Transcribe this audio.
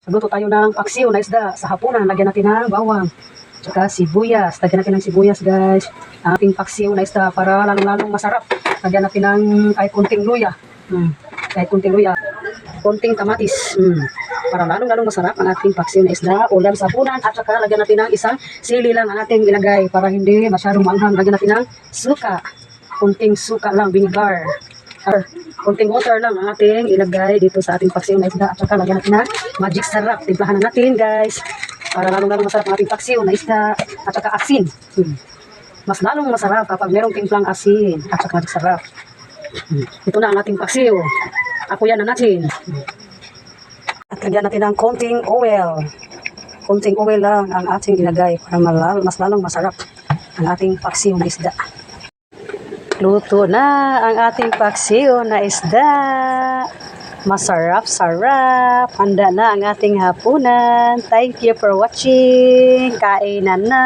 Magluto tayo ng paksiw na isda sa hapunan. Lagyan natin ng bawang. Tsaka sibuyas. Lagyan natin ng sibuyas, guys. Ang ating paksiw na isda para lalong-lalong masarap. Lagyan natin ng kahit kunting luya. Kahit kunting luya. Kunting kamatis. Para lalong-lalong masarap ang ating paksiw na isda. Ulam sa hapunan. At saka lagyan natin ng isang sili lang ang ating ilagay para hindi masyadong manghang. Lagyan natin ng suka. Kunting suka lang, vinegar. Kunting water lang ang ating ilagay dito sa ating paksiw na isda. At saka lagyan natin na magic sarap. Timplahan na natin, guys. Para lalong-lalong masarap ang ating paksiw na isda. At saka asin. Mas lalong masarap kapag merong timplang asin. At saka magic sarap. Ito na ang ating paksiw. Akuyan na natin. At lagyan natin ng konting oil. Konting oil lang ang ating ilagay para mas lalong masarap ang ating paksiw na isda. Luto na ang ating paksiw na isda. Masarap-sarap. Handa na ang ating hapunan. Thank you for watching. Kainan na.